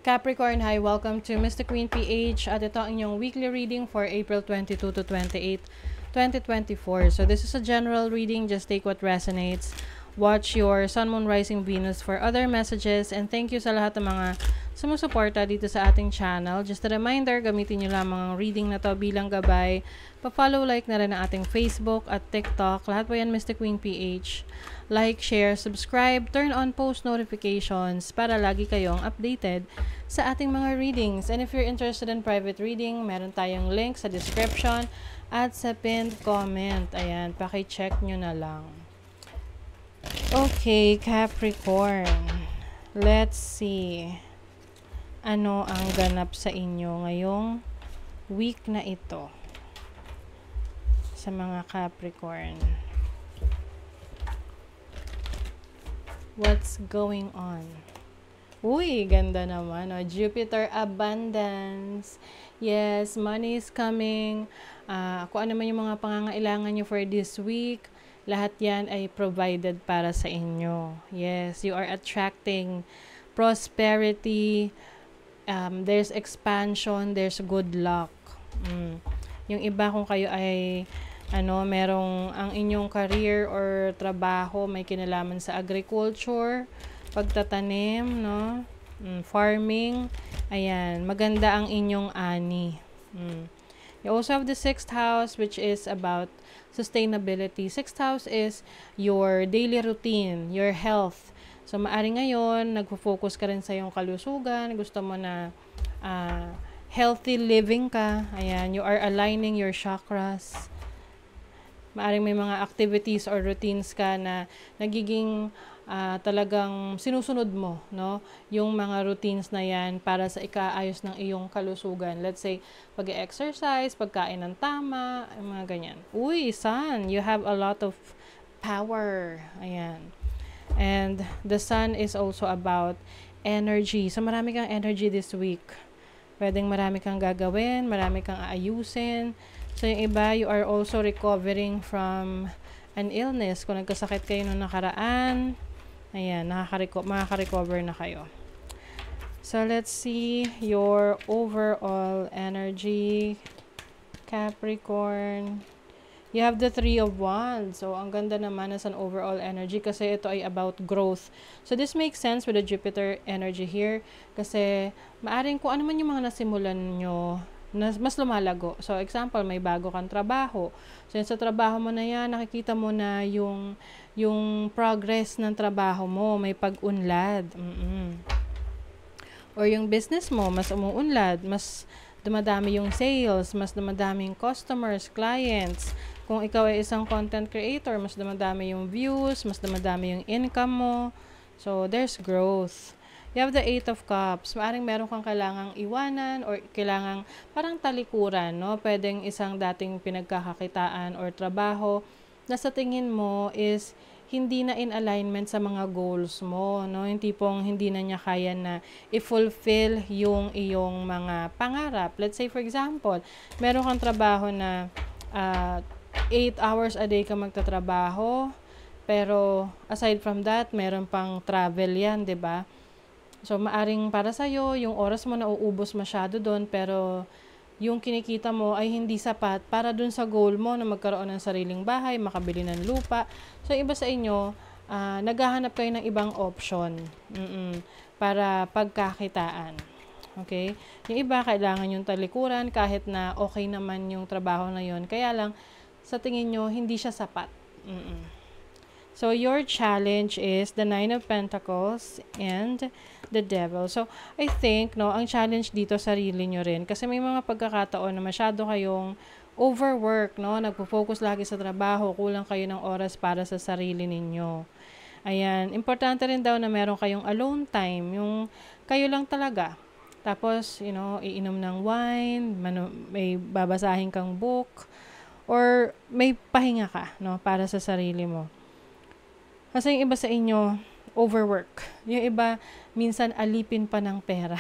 Capricorn, hi, welcome to Mystic Queen PH at ito ang inyong weekly reading for April 22 to 28, 2024. So this is a general reading, just take what resonates. Watch your Sun, Moon, Rising, Venus for other messages, and thank you sa lahat ng mga sumusuporta dito sa ating channel. Just a reminder, gamitin nyo lamang ang reading na to bilang gabay. Pa-follow, like na rin ang ating Facebook at TikTok. Lahat po yan Mystic Queen PH. Like, share, subscribe, turn on post notifications para lagi kayong updated sa ating mga readings. And if you're interested in private reading, meron tayong link sa description at sa pinned comment. Ayan, paki-check nyo na lang. Okay, Capricorn. Let's see. Ano ang ganap sa inyo ngayong week na ito sa mga Capricorn? What's going on? Uy, ganda naman. Oh. Jupiter abundance. Yes, money is coming. Kung ano man yung mga pangangailangan nyo for this week, lahat yan ay provided para sa inyo. Yes, you are attracting prosperity. There's expansion. There's good luck. Yung iba kung kayo ay merong ang inyong career or trabaho may kinalaman sa agriculture, pagtatanim, no? Farming. Ayan, maganda ang inyong ani. You also have the 6th house, which is about sustainability. 6th house is your daily routine, your health. So, maari ngayon, nagfo-focus ka rin sa iyong kalusugan, gusto mo na healthy living ka. Ayan, you are aligning your chakras. Maaring may mga activities or routines ka na nagiging talagang sinusunod mo, no? Yung mga routines na yan para sa ikaayos ng iyong kalusugan. Let's say, pag-exercise, pagkain ng tama, mga ganyan. Uy, Sun, you have a lot of power. Ayan. And the Sun is also about energy. So, marami kang energy this week. Pwedeng marami kang gagawin, marami kang aayusin. So, yung iba, you are also recovering from an illness. Kung nagkasakit kayo nung nakaraan, ayan, makaka-recover na kayo. So, let's see your overall energy, Capricorn. You have the 3 of Wands. So, ang ganda naman as an overall energy kasi ito ay about growth. So, this makes sense with the Jupiter energy here kasi maaring kung ano man yung mga nasimulan nyo, mas lumalago. So, example, may bago kang trabaho. So, sa trabaho mo na yan, nakikita mo na yung progress ng trabaho mo, may pag-unlad. Or yung business mo, mas umuunlad, mas dumadami yung sales, mas dumadami yung customers, clients. Kung ikaw ay isang content creator, mas dumadami yung views, mas dumadami yung income mo. So, there's growth. You have the 8 of Cups. Maaring meron kang kailangang iwanan or kailangang parang talikuran, no? Pwedeng isang dating pinagkakakitaan or trabaho na sa tingin mo is hindi na in alignment sa mga goals mo, no? Yung tipong hindi na niya kaya na i-fulfill yung iyong mga pangarap. Let's say, for example, meron kang trabaho na 8 hours a day ka magtatrabaho, pero aside from that, meron pang travel yan, 'di ba? So, maaring para sa'yo, yung oras mo nauubos masyado doon, pero yung kinikita mo ay hindi sapat para dun sa goal mo na magkaroon ng sariling bahay, makabili ng lupa. So, iba sa inyo, naghahanap kayo ng ibang option para pagkakitaan. Okay? Yung iba, kailangan yung talikuran kahit na okay naman yung trabaho na yun. Kaya lang, sa tingin nyo, hindi siya sapat. So, your challenge is the 9 of Pentacles and the Devil. So, I think, no, ang challenge dito sarili nyo rin. Kasi may mga pagkakataon na masyado kayong overwork, no? Nagpo-focus lagi sa trabaho, kulang kayo ng oras para sa sarili ninyo. Ayan. Importante rin daw na meron kayong alone time. Yung kayo lang talaga. Tapos, iinom ng wine, may babasahin kang book, or may pahinga ka, no? Para sa sarili mo. Kasi yung iba sa inyo, overwork. Yung iba, minsan alipin pa ng pera.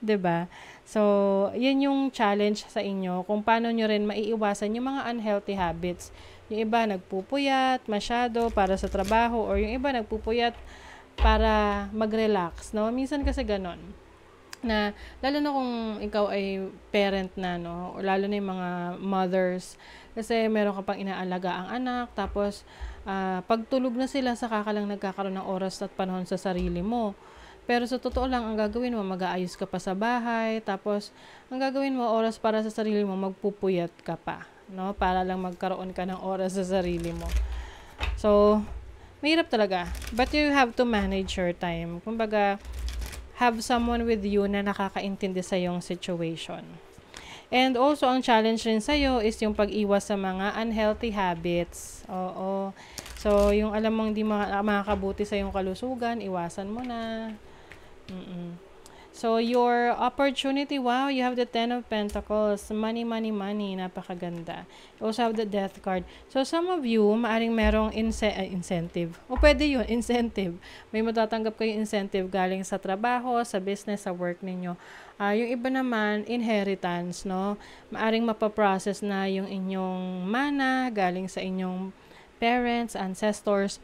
'Di ba? So, yan yung challenge sa inyo kung paano nyo rin maiiwasan yung mga unhealthy habits. Yung iba, nagpupuyat masyado para sa trabaho, or yung iba, nagpupuyat para mag-relax, no? Minsan kasi ganon na lalo na kung ikaw ay parent na, no, o lalo na yung mga mothers, kasi meron ka pang inaalaga ang anak, tapos pagtulog na sila, saka ka lang nagkakaroon ng oras at panahon sa sarili mo. Pero sa totoo lang, ang gagawin mo, mag-aayos ka pa sa bahay, tapos ang gagawin mo, oras para sa sarili mo, magpupuyat ka pa, no, para lang magkaroon ka ng oras sa sarili mo. So mahirap talaga, but you have to manage your time. Kumbaga, have someone with you na nakakaintindi sa yung situation. And also, ang challenge rin sa'yo is yung pag-iwas sa mga unhealthy habits. Oo. So, yung alam mong hindi makakabuti sa yung kalusugan, iwasan mo na. So, your opportunity, wow, you have the 10 of Pentacles. Money, money, money. Napakaganda. You also have the Death card. So, some of you, maaring merong incentive. O pwede yun, incentive. May matatanggap kayo incentive galing sa trabaho, sa business, sa work ninyo. Yung iba naman, inheritance, no? Maaring mapaprocess na yung inyong mana galing sa inyong parents, ancestors.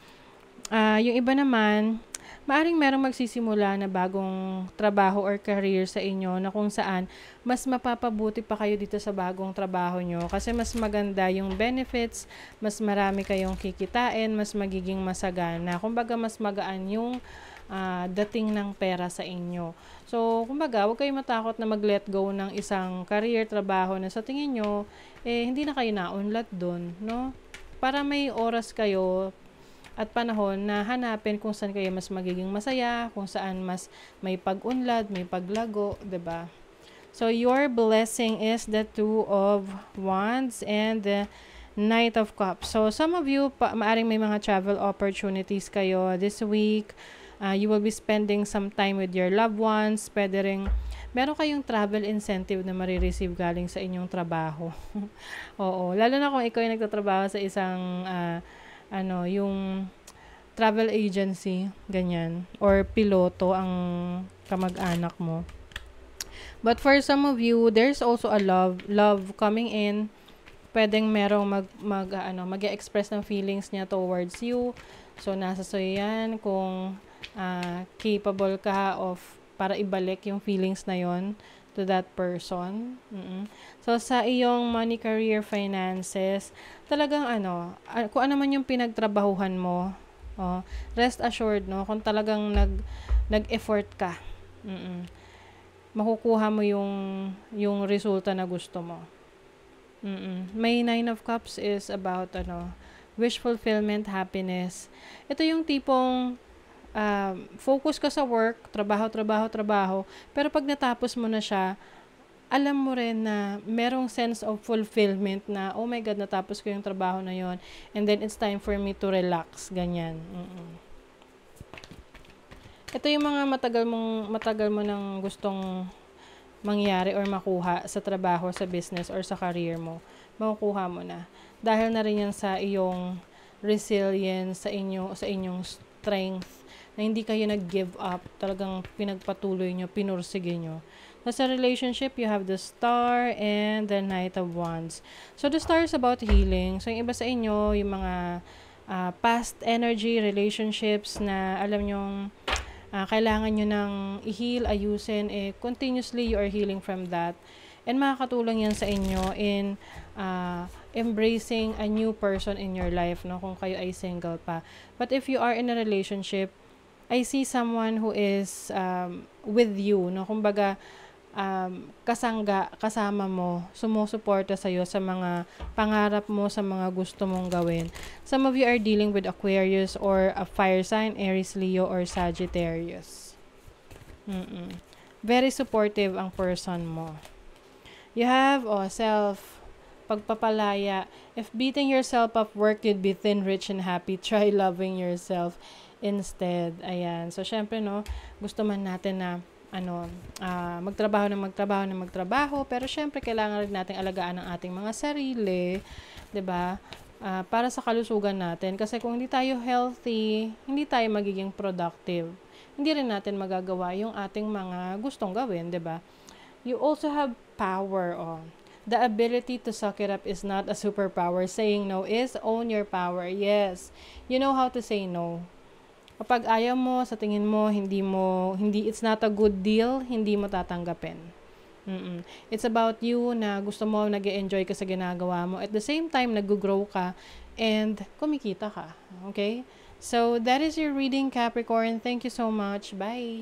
Yung iba naman, maaring merong magsisimula na bagong trabaho or career sa inyo na kung saan mas mapapabuti pa kayo dito sa bagong trabaho nyo kasi mas maganda yung benefits, mas marami kayong kikitain, mas magiging masagana. Kumbaga, mas magaan yung dating ng pera sa inyo. So, kumbaga, huwag kayong matakot na mag-let go ng isang career, trabaho na sa tingin nyo, hindi na kayo naunlad dun, no? Para may oras kayo at panahon na hanapin kung saan kayo mas magiging masaya, kung saan mas may pag-unlad, may paglago, 'di ba? So your blessing is the 2 of Wands and the Knight of Cups. So some of you maaring may mga travel opportunities kayo this week. You will be spending some time with your loved ones. Pwede ring meron kayong travel incentive na marireceive galing sa inyong trabaho. Oo, lalo na kung ikaw ay nagtatrabaho sa isang yung travel agency, ganyan, or piloto ang kamag-anak mo. But for some of you, there's also a love coming in. Pwedeng merong mag-express ng feelings niya towards you. So, nasa sa'yo yan kung capable ka of para ibalik yung feelings na yon to that person. So, sa iyong money, career, finances, talagang kung ano man yung pinagtrabahuhan mo, rest assured, no, kung talagang nag-effort ka, makukuha mo yung resulta na gusto mo. May 9 of Cups is about, wish fulfillment, happiness. Ito yung tipong, focus ka sa work, trabaho, pero pag natapos mo na siya, alam mo rin na merong sense of fulfillment na, oh my God, natapos ko yung trabaho na yon, and then it's time for me to relax, ganyan. Ito yung mga matagal mo nang gustong mangyari or makuha sa trabaho, sa business, or sa career mo. Makukuha mo na. Dahil na rin yan sa iyong resilience, sa inyong strength, na hindi kayo nag-give up, talagang pinagpatuloy nyo, pinursige nyo. Sa relationship, you have the Star and the Knight of Wands. So, the Star is about healing. So, yung iba sa inyo, yung mga past energy, relationships na alam nyong kailangan nyo nang i-heal, ayusin, continuously you are healing from that. And makakatulong yan sa inyo in embracing a new person in your life, no, kung kayo ay single pa. But if you are in a relationship, I see someone who is with you, no? Kumbaga, kasama mo, sumusuporta sa'yo sa mga pangarap mo, sa mga gusto mong gawin. Some of you are dealing with Aquarius or a fire sign, Aries, Leo, or Sagittarius. Very supportive ang person mo. You have, pagpapalaya. If beating yourself up work, you'd be thin, rich, and happy. Try loving yourself instead. Ayan. So, syempre, no, gusto man natin na magtrabaho, pero syempre kailangan rin nating alagaan ang ating mga sarili, 'di ba? Para sa kalusugan natin, kasi kung hindi tayo healthy, hindi tayo magiging productive. Hindi rin natin magagawa yung ating mga gustong gawin, 'di ba? You also have power. The ability to suck it up is not a superpower. Saying no is own your power. Yes. You know how to say no. Kapag ayaw mo, sa tingin mo, it's not a good deal, hindi mo tatanggapin. It's about you na gusto mo, nag-enjoy ka sa ginagawa mo. At the same time, nag-grow ka and kumikita ka. Okay? So, that is your reading, Capricorn. Thank you so much. Bye!